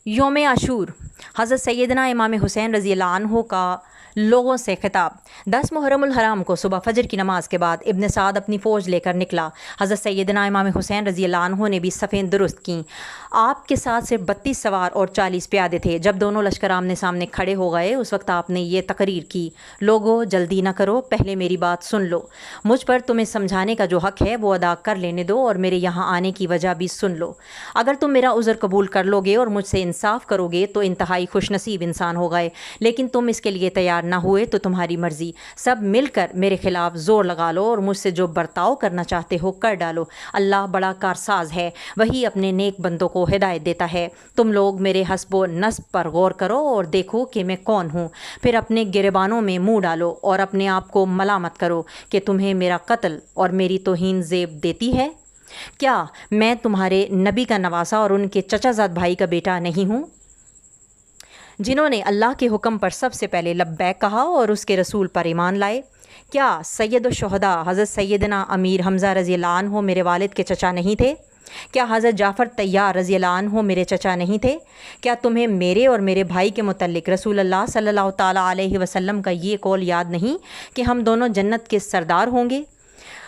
یوم عاشور حضرت سیدنا امام حسین رضی اللہ عنہ کا لوگوں سے خطاب۔ 10 محرم الحرام کو صبح فجر کی نماز کے بعد ابن سعد اپنی فوج لے کر نکلا۔ حضرت سیدنا امام حسین رضی اللہ عنہ نے بھی صفیں درست کیں۔ آپ کے ساتھ صرف 32 سوار اور 40 پیادے تھے۔ جب دونوں لشکر آمنے سامنے کھڑے ہو گئے اس وقت آپ نے یہ تقریر کی: لوگو جلدی نہ کرو، پہلے میری بات سن لو۔ مجھ پر تمہیں سمجھانے کا جو حق ہے وہ ادا کر لینے دو اور میرے یہاں آنے کی وجہ بھی سن لو۔ اگر تم میرا عذر قبول کر لو گے اور مجھ سے انصاف کرو گے تو انتہائی خوش نصیب انسان ہو گئے، لیکن تم اس کے لیے تیار نہ ہوئے تو تمہاری مرضی، سب مل کر میرے خلاف زور لگا لو اور مجھ سے جو برتاؤ کرنا چاہتے ہو کر ڈالو۔ اللہ بڑا کارساز ہے، وہی اپنے نیک بندوں کو ہدایت دیتا ہے۔ تم لوگ میرے حسب و نسب پر غور کرو اور دیکھو کہ میں کون ہوں، پھر اپنے گریبانوں میں منہ ڈالو اور اپنے آپ کو ملامت کرو کہ تمہیں میرا قتل اور میری توہین زیب دیتی ہے۔ کیا میں تمہارے نبی کا نواسا اور ان کے چچا زاد بھائی کا بیٹا نہیں ہوں، جنہوں نے اللہ کے حکم پر سب سے پہلے لبیک کہا اور اس کے رسول پر ایمان لائے؟ کیا سید الشہداء حضرت سیدنا امیر حمزہ رضی اللہ عنہ میرے والد کے چچا نہیں تھے؟ کیا حضرت جعفر طیار رضی اللہ عنہ میرے چچا نہیں تھے؟ کیا تمہیں میرے اور میرے بھائی کے متعلق رسول اللہ صلی اللہ تعالیٰ علیہ وسلم کا یہ قول یاد نہیں کہ ہم دونوں جنت کے سردار ہوں گے؟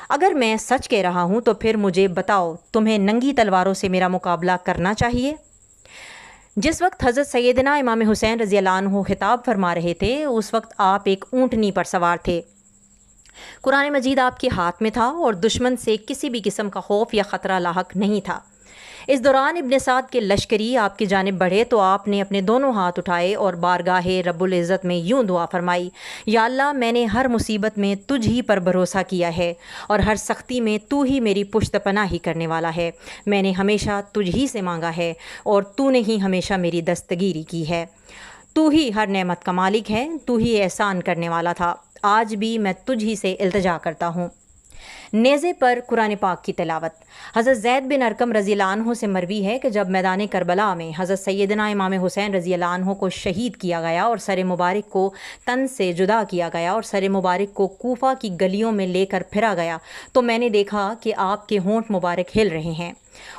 اگر میں سچ کہہ رہا ہوں تو پھر مجھے بتاؤ، تمہیں ننگی تلواروں سے میرا مقابلہ کرنا چاہیے؟ جس وقت حضرت سیدنا امام حسین رضی اللہ عنہ خطاب فرما رہے تھے اس وقت آپ ایک اونٹنی پر سوار تھے۔ قرآن مجید آپ کے ہاتھ میں تھا اور دشمن سے کسی بھی قسم کا خوف یا خطرہ لاحق نہیں تھا۔ اس دوران ابن سعد کے لشکری آپ کی جانب بڑھے تو آپ نے اپنے دونوں ہاتھ اٹھائے اور بارگاہ رب العزت میں یوں دعا فرمائی: یا اللہ، میں نے ہر مصیبت میں تجھ ہی پر بھروسہ کیا ہے اور ہر سختی میں تو ہی میری پشت پناہی کرنے والا ہے۔ میں نے ہمیشہ تجھ ہی سے مانگا ہے اور تو نے ہی ہمیشہ میری دستگیری کی ہے۔ تو ہی ہر نعمت کا مالک ہے، تو ہی احسان کرنے والا تھا۔ آج بھی میں تجھ ہی سے التجا کرتا ہوں۔ نیزے پر قرآن پاک کی تلاوت۔ حضرت زید بن ارقم رضی اللہ عنہ سے مروی ہے کہ جب میدان کربلا میں حضرت سیدنا امام حسین رضی اللہ عنہ کو شہید کیا گیا اور سر مبارک کو تن سے جدا کیا گیا اور سر مبارک کو کوفہ کی گلیوں میں لے کر پھرا گیا تو میں نے دیکھا کہ آپ کے ہونٹ مبارک ہل رہے ہیں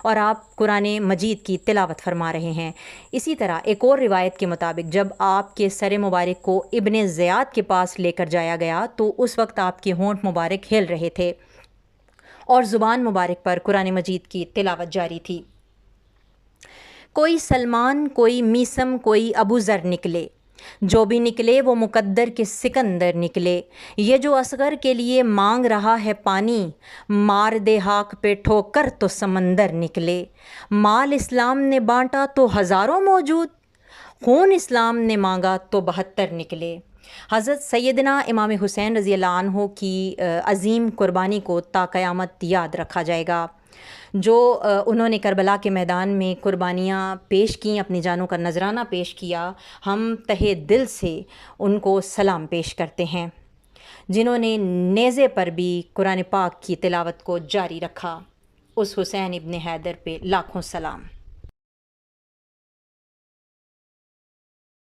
اور آپ قرآن مجید کی تلاوت فرما رہے ہیں۔ اسی طرح ایک اور روایت کے مطابق جب آپ کے سر مبارک کو ابن زیاد کے پاس لے کر جایا گیا تو اس وقت آپ کے ہونٹ مبارک ہل رہے تھے اور زبان مبارک پر قرآن مجید کی تلاوت جاری تھی۔ کوئی سلمان، کوئی میسم، کوئی ابو ذر نکلے، جو بھی نکلے وہ مقدر کے سکندر نکلے۔ یہ جو اصغر کے لیے مانگ رہا ہے پانی، مار دے ہاک پہ ٹھوکر تو سمندر نکلے۔ مال اسلام نے بانٹا تو ہزاروں موجود، خون اسلام نے مانگا تو 72 نکلے۔ حضرت سیدنا امام حسین رضی اللہ عنہ کی عظیم قربانی کو تا قیامت یاد رکھا جائے گا۔ جو انہوں نے کربلا کے میدان میں قربانیاں پیش کیں، اپنی جانوں کا نذرانہ پیش کیا، ہم تہہ دل سے ان کو سلام پیش کرتے ہیں۔ جنہوں نے نیزے پر بھی قرآن پاک کی تلاوت کو جاری رکھا، اس حسین ابن حیدر پہ لاکھوں سلام۔